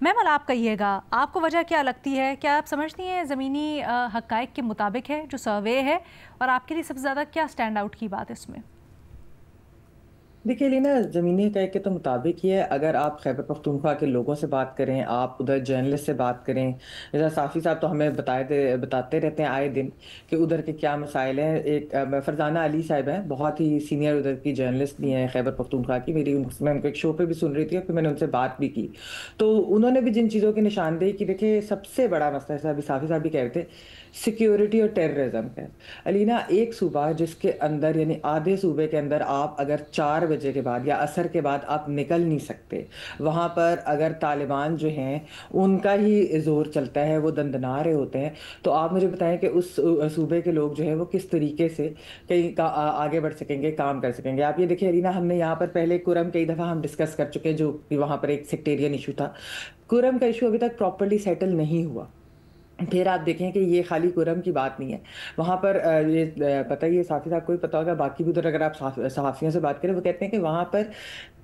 مہمل آپ کہیے گا، آپ کو وجہ کیا لگتی ہے؟ کیا آپ سمجھتی ہیں زمینی حقائق کے مطابق ہے جو سروے ہے، اور آپ کے لیے سب سے زیادہ کیا سٹینڈ آؤٹ کی بات اس میں؟ دیکھیے لینا، زمینی حقائق کے تو مطابق ہی ہے. اگر آپ خیبر پختونخوا کے لوگوں سے بات کریں، آپ ادھر جرنلسٹ سے بات کریں، جیسا صافی صاحب تو ہمیں بتاتے رہتے ہیں آئے دن کہ ادھر کے کیا مسائل ہیں. ایک فرزانہ علی صاحب ہیں، بہت ہی سینئر ادھر کی جرنلسٹ بھی ہیں خیبر پختونخوا کی. میں ان کو ایک شو پہ بھی سن رہی تھی اور پھر میں نے ان سے بات بھی کی، تو انہوں نے بھی جن چیزوں کی نشاندہی کی. دیکھیے سب سے بڑا مسئلہ ہے، صافی صاحب بھی کہہ رہے تھے، سیکیورٹی اور ٹیررزم کا. علینا، ایک صوبہ جس کے اندر یعنی آدھے صوبے کے اندر آپ اگر 4 بجے کے بعد یا عصر کے بعد آپ نکل نہیں سکتے، وہاں پر اگر طالبان جو ہیں ان کا ہی زور چلتا ہے، وہ دندنا رہے ہوتے ہیں، تو آپ مجھے بتائیں کہ اس صوبے کے لوگ جو ہیں وہ کس طریقے سے کہیں آگے بڑھ سکیں گے، کام کر سکیں گے. آپ یہ دیکھیں علینا، ہم نے یہاں پر پہلے کرم کئی دفعہ ہم ڈسکس کر چکے ہیں، جو وہاں پر ایک سیکٹیرین ایشو تھا. کرم کا ایشو ابھی تک پراپرلی سیٹل نہیں ہوا. پھر آپ دیکھیں کہ یہ خالی کرم کی بات نہیں ہے، وہاں پر یہ پتہ ہی ہے، صافی صاحب کو بھی پتہ ہوگا، باقی بھی ادھر اگر آپ صحافیوں سے بات کریں، وہ کہتے ہیں کہ وہاں پر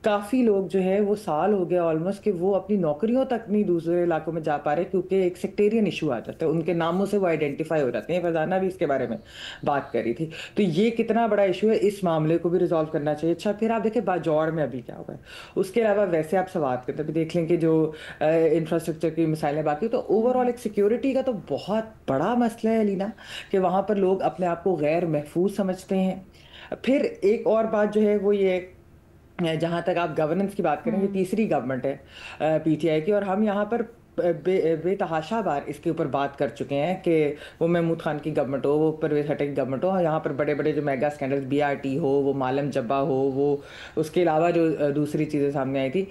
کافی لوگ جو ہے وہ سال ہو گیا آلموسٹ کہ وہ اپنی نوکریوں تک نہیں دوسرے علاقوں میں جا پا رہے، کیونکہ ایک سیکٹیرین ایشو آ جاتا ہے، ان کے ناموں سے وہ آئیڈینٹیفائی ہو جاتے ہیں. فرزانہ بھی اس کے بارے میں بات کر رہی تھی. تو یہ کتنا بڑا ایشو ہے، اس معاملے کو بھی ریزالو کرنا چاہیے. اچھا، پھر آپ دیکھیں باجوڑ میں ابھی کیا ہوا ہے. اس کے علاوہ ویسے آپ سوات کرتے بھی دیکھ لیں کہ جو انفراسٹرکچر کی مسائلیں باقی، تو اوور آل ایک سیکیورٹی کا تو بہت بڑا مسئلہ ہے لینا، کہ وہاں پر لوگ اپنے آپ کو غیر محفوظ سمجھتے ہیں. پھر ایک اور بات جو ہے وہ یہ، جہاں تک آپ گورننس کی بات کریں، یہ تیسری گورنمنٹ ہے پی ٹی آئی کی، اور ہم یہاں پر بے تحاشا بار اس کے اوپر بات کر چکے ہیں کہ وہ محمود خان کی گورنمنٹ ہو، وہ پرویز ہٹے کی گورنمنٹ ہو، یہاں پر بڑے بڑے جو mega scandal B R T ہو، وہ مالم جبا ہو، وہ اس کے علاوہ جو دوسری چیزیں سامنے آئی تھی،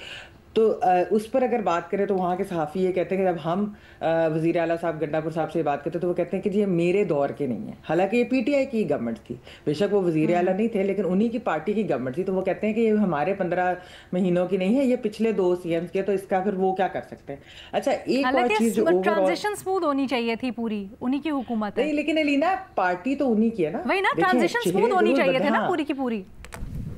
تو اس پر اگر بات کریں تو وہاں کے صحافی یہ کہتے ہیں کہ جب ہم وزیر اعلیٰ صاحب گنڈا پور صاحب سے بات کرتے ہیں تو وہ کہتے ہیں کہ جی یہ میرے دور کے نہیں ہیں. حالانکہ یہ پی ٹی آئی کی گورنمنٹ تھی، بے شک وہ وزیر اعلیٰ نہیں تھے، لیکن انہی کی پارٹی کی گورنمنٹ تھی. تو وہ کہتے ہیں کہ یہ ہمارے 15 مہینوں کی نہیں ہے، یہ پچھلے 2 سی ایمز کے، تو اس کا پھر وہ کیا کر سکتے ہیں. اچھا، ایک اور چیز جو اوور آل ٹرانزیشن سموتھ ہونی چاہیے تھی، پوری انہی کی حکومت ہے. نہیں، لیکن علینا پارٹی تو انہی کی ہے نا. وہی نا، ٹرانزیشن سموتھ ہونی چاہیے تھی نا پوری کی پوری.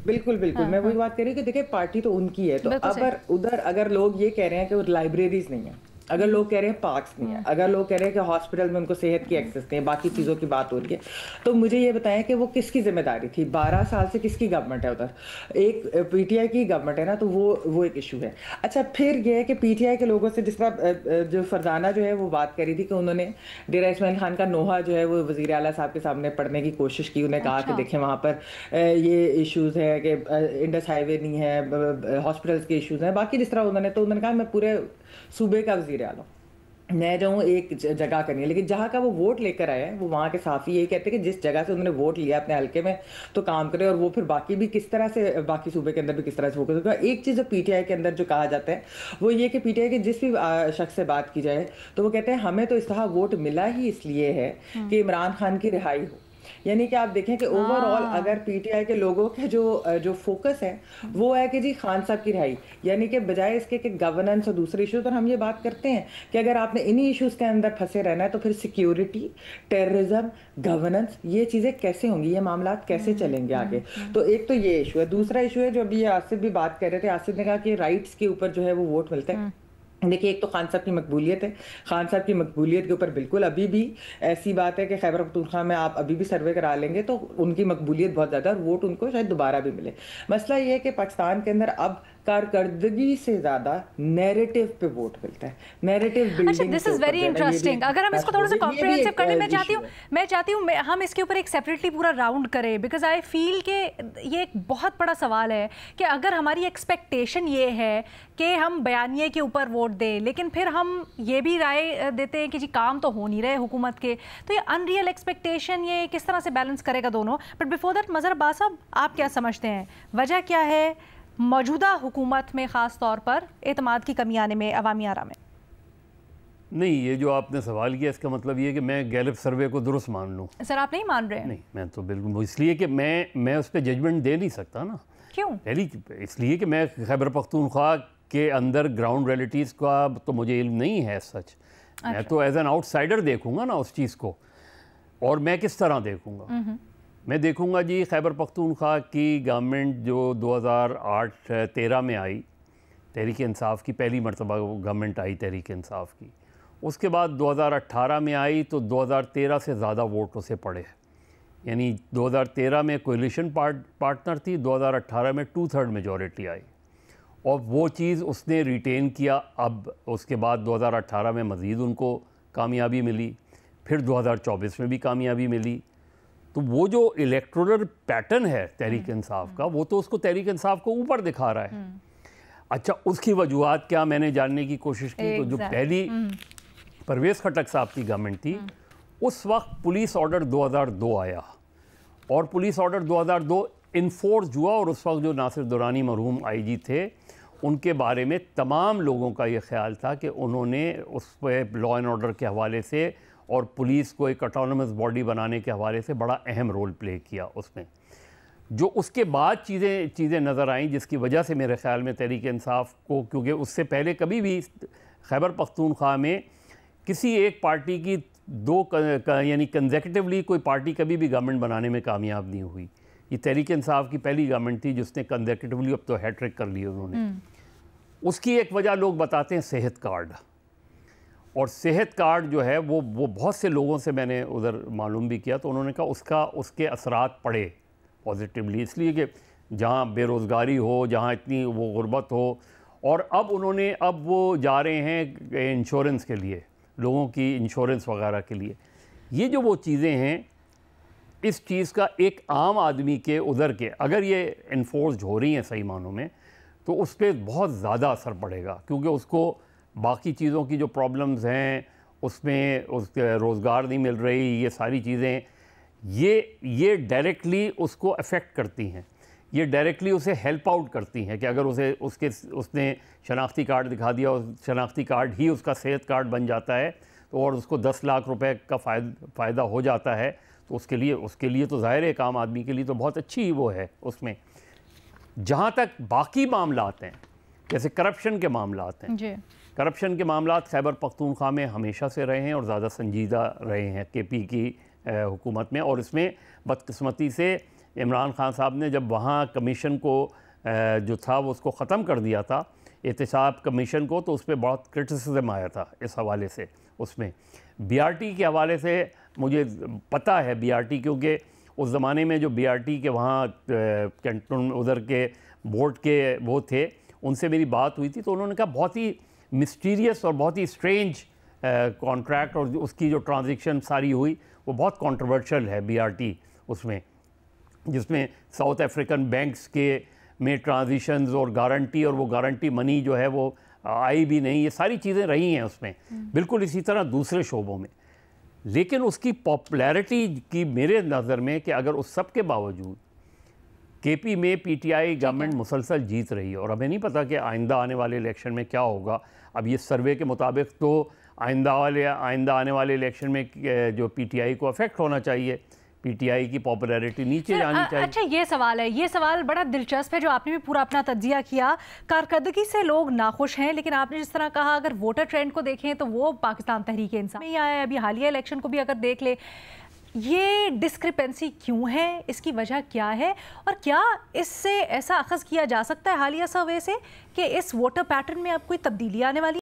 بالکل بالکل، میں وہی بات کر رہی ہوں کہ دیکھیں پارٹی تو ان کی ہے. تو ادھر اگر لوگ یہ کہہ رہے ہیں کہ وہ لائبریریز نہیں ہیں، اگر لوگ کہہ رہے ہیں پارکس نہیں ہیں، اگر لوگ کہہ رہے ہیں کہ ہاسپٹل میں ان کو صحت کی ایکسیس نہیں ہے، باقی چیزوں کی بات ہو رہی ہے، تو مجھے یہ بتائیں کہ وہ کس کی ذمہ داری تھی؟ 12 سال سے کس کی گورنمنٹ ہے ادھر؟ ایک پی ٹی آئی کی گورنمنٹ ہے نا، تو وہ ایک ایشو ہے. اچھا، پھر یہ ہے کہ پی ٹی آئی کے لوگوں سے جس طرح جو فرزانہ جو ہے وہ بات کر رہی تھی کہ انہوں نے ڈیرہ اسماعیل خان کا نوحہ جو ہے وہ وزیر اعلیٰ صاحب کے سامنے پڑھنے کی کوشش کی. انہیں کہا کہ دیکھیں وہاں پر یہ ایشوز ہے کہ انڈس ہائی وے نہیں ہے، ہاسپٹلس کے ایشوز ہیں، باقی جس طرح انہوں نے کہا میں پورے صوبے کا وزیر اعلیٰ ہوں، میں جاؤں ایک جگہ کرنی ہے. لیکن جہاں کا وہ ووٹ لے کر آئے ہیں، وہ وہاں کے صحافی یہی کہتے ہیں کہ جس جگہ سے انہوں نے ووٹ لیا اپنے حلقے میں تو کام کرے، اور وہ پھر باقی بھی کس طرح سے، باقی صوبے کے اندر بھی کس طرح سے فوکس ہوگا. ایک چیز جو پی ٹی آئی کے اندر جو کہا جاتا ہے وہ یہ کہ پی ٹی آئی کے جس بھی شخص سے بات کی جائے تو وہ کہتے ہیں ہمیں تو اس طرح ووٹ ملا ہی اس لیے ہے کہ عمران خان کی رہائی ہو. یعنی کہ آپ دیکھیں کہ اوور آل اگر پی ٹی آئی کے لوگوں کے جو فوکس ہے وہ ہے کہ جی خان صاحب کی رہائی، یعنی کہ بجائے اس کے کہ گورننس اور دوسرے ایشوز پر ہم یہ بات کرتے ہیں کہ اگر آپ نے انہی ایشوز کے اندر پھنسے رہنا ہے تو پھر سیکیورٹی، ٹیررزم، گورننس، یہ چیزیں کیسے ہوں گی، یہ معاملات کیسے چلیں گے آگے. تو ایک تو یہ ایشو ہے. دوسرا ایشو ہے جو ابھی آصف بھی بات کر رہے تھے، آصف نے کہا کہ رائٹس کے اوپر جو ہے وہ ووٹ ملتے ہیں. دیکھیے ایک تو خان صاحب کی مقبولیت ہے، خان صاحب کی مقبولیت کے اوپر بالکل ابھی بھی ایسی بات ہے کہ خیبر پختونخوا میں آپ ابھی بھی سروے کرا لیں گے تو ان کی مقبولیت بہت زیادہ ہے اور ووٹ ان کو شاید دوبارہ بھی ملے. مسئلہ یہ ہے کہ پاکستان کے اندر اب کارکردگی سے زیادہ نیریٹو پہ ووٹ ملتا ہے، narrative building. This is very interesting. اگر ہم اس کو تھوڑا سا کمپریہنسو کرنے میں چاہتی ہوں ہم اس کے اوپر ایک سیپریٹلی پورا راؤنڈ کریں، بیکاز آئی فیل کہ یہ ایک بہت بڑا سوال ہے کہ اگر ہماری ایکسپیکٹیشن یہ ہے کہ ہم بیانیے کے اوپر ووٹ دیں لیکن پھر ہم یہ بھی رائے دیتے ہیں کہ جی کام تو ہو نہیں رہے حکومت کے، تو یہ ان ریئل ایکسپیکٹیشن یہ کس طرح سے بیلنس کرے گا دونوں. بٹ بیفور دیٹ مظہر عباس صاحب، آپ کیا سمجھتے ہیں وجہ کیا ہے موجودہ حکومت میں خاص طور پر اعتماد کی کمی آنے میں عوامی آرا میں؟ نہیں، یہ جو آپ نے سوال کیا اس کا مطلب یہ کہ میں گیلپ سروے کو درست مان لوں. سر آپ نہیں مان رہے ہیں؟ نہیں، میں تو بالکل اس لیے کہ میں اس پہ ججمنٹ دے نہیں سکتا نا. کیوں؟ پہلی اس لیے کہ میں خیبر پختونخوا کے اندر گراؤنڈ ریئلٹیز کا تو مجھے علم نہیں ہے سچ. میں تو ایز این آؤٹ سائڈر دیکھوں گا نا اس چیز کو. اور میں کس طرح دیکھوں گا؟ میں دیکھوں گا جی خیبر پختونخوا کی گورنمنٹ جو 2008-13 میں آئی، تحریک انصاف کی پہلی مرتبہ گورنمنٹ آئی تحریک انصاف کی. اس کے بعد 2018 میں آئی تو 2013 سے زیادہ ووٹ اسے پڑے, یعنی 2013 میں کولیشن پارٹنر تھی, 2018 میں 2/3 میجورٹی آئی, اور وہ چیز اس نے ریٹین کیا. اب اس کے بعد 2018 میں مزید ان کو کامیابی ملی, پھر 2024 میں بھی کامیابی ملی. تو وہ جو الیکٹورل پیٹرن ہے تحریک انصاف کا, وہ تو اس کو تحریک انصاف کو اوپر دکھا رہا ہے. اچھا, اس کی وجوہات کیا, میں نے جاننے کی کوشش کی. تو جو پہلی پرویز خٹک صاحب کی گورنمنٹ تھی, اس وقت پولیس آرڈر 2002 آیا, اور پولیس آرڈر 2002 انفورس ہوا, اور اس وقت جو ناصر درانی مرحوم آئی جی تھے, ان کے بارے میں تمام لوگوں کا یہ خیال تھا کہ انہوں نے اس پہ لا اینڈ آرڈر کے حوالے سے اور پولیس کو ایک اٹانومس باڈی بنانے کے حوالے سے بڑا اہم رول پلے کیا اس میں. جو اس کے بعد چیزیں نظر آئیں, جس کی وجہ سے میرے خیال میں تحریک انصاف کو, کیونکہ اس سے پہلے کبھی بھی خیبر پختونخوا میں کسی ایک پارٹی کی یعنی کنزیکٹیولی کوئی پارٹی کبھی بھی گورنمنٹ بنانے میں کامیاب نہیں ہوئی. یہ تحریک انصاف کی پہلی گورنمنٹ تھی جس نے کنزیکٹیولی, اب تو ہیٹرک کر لی انہوں نے. اس کی ایک وجہ لوگ بتاتے ہیں صحت کارڈ, اور صحت کارڈ جو ہے وہ بہت سے لوگوں سے میں نے ادھر معلوم بھی کیا, تو انہوں نے کہا اس کے اثرات پڑے پازیٹیولی, اس لیے کہ جہاں بے روزگاری ہو, جہاں اتنی وہ غربت ہو, اور اب وہ جا رہے ہیں انشورنس کے لیے, لوگوں کی انشورنس وغیرہ کے لیے. یہ جو وہ چیزیں ہیں, اس چیز کا ایک عام آدمی کے ادھر کے اگر یہ انفورسڈ ہو رہی ہیں صحیح معنوں میں, تو اس پہ بہت زیادہ اثر پڑے گا, کیونکہ اس کو باقی چیزوں کی جو پرابلمز ہیں اس میں روزگار نہیں مل رہی, یہ ساری چیزیں یہ ڈائریکٹلی اس کو افیکٹ کرتی ہیں, یہ ڈائریکٹلی اسے ہیلپ آؤٹ کرتی ہیں کہ اگر اس نے شناختی کارڈ دکھا دیا, اور شناختی کارڈ ہی اس کا صحت کارڈ بن جاتا ہے, تو اور اس کو 10 لاکھ روپے کا فائدہ ہو جاتا ہے, تو اس کے لیے تو ظاہر ہے ایک عام آدمی کے لیے تو بہت اچھی وہ ہے اس میں. جہاں تک باقی معاملات ہیں, جیسے کرپشن کے معاملات ہیں, کرپشن کے معاملات خیبر پختونخوا میں ہمیشہ سے رہے ہیں اور زیادہ سنجیدہ رہے ہیں کے پی کی حکومت میں. اور اس میں بدقسمتی سے عمران خان صاحب نے جب وہاں کمیشن کو جو تھا وہ اس کو ختم کر دیا تھا, احتساب کمیشن کو, تو اس پہ بہت کرٹیسزم آیا تھا اس حوالے سے. اس میں بی آر ٹی کے حوالے سے مجھے پتہ ہے, بی آر ٹی کیونکہ اس زمانے میں جو بی آر ٹی کے وہاں کینٹون ادھر کے بورڈ کے وہ تھے, ان سے میری بات ہوئی تھی, تو انہوں نے کہا بہت ہی مسٹیریس اور بہت ہی اسٹرینج کانٹریکٹ, اور اس کی جو ٹرانزیکشن ساری ہوئی وہ بہت کنٹروورشل ہے بی آر ٹی اس میں, جس میں ساؤتھ افریقن بینکس کے میں ٹرانزیشنز اور گارنٹی, اور وہ گارنٹی منی جو ہے وہ آئی بھی نہیں, یہ ساری چیزیں رہی ہیں اس میں. بالکل اسی طرح دوسرے شعبوں میں. لیکن اس کی پاپولیرٹی کی میرے نظر میں کہ اگر اس سب کے باوجود کے پی میں پی ٹی آئی گورنمنٹ مسلسل جیت رہی ہے, اور ہمیں نہیں پتہ کہ آئندہ آنے والے الیکشن میں کیا ہوگا. اب یہ سروے کے مطابق تو آئندہ آنے والے الیکشن میں جو پی ٹی آئی کو افیکٹ ہونا چاہیے, پی ٹی آئی کی پاپولیرٹی نیچے جانی چاہیے. اچھا, یہ سوال بڑا دلچسپ ہے جو آپ نے بھی پورا اپنا تجزیہ کیا. کارکردگی سے لوگ ناخوش ہیں, لیکن آپ نے جس طرح کہا اگر ووٹر ٹرینڈ کو دیکھیں تو وہ پاکستان تحریک انصاف میں ہی آیا ہے. ابھی حالیہ الیکشن کو بھی اگر دیکھ لیں, یہ ڈسکرپنسی کیوں ہے, اس کی وجہ کیا ہے, اور کیا اس سے ایسا اخذ کیا جا سکتا ہے حالیہ سروے سے کہ اس ووٹر پیٹرن میں اب کوئی تبدیلی آنے والی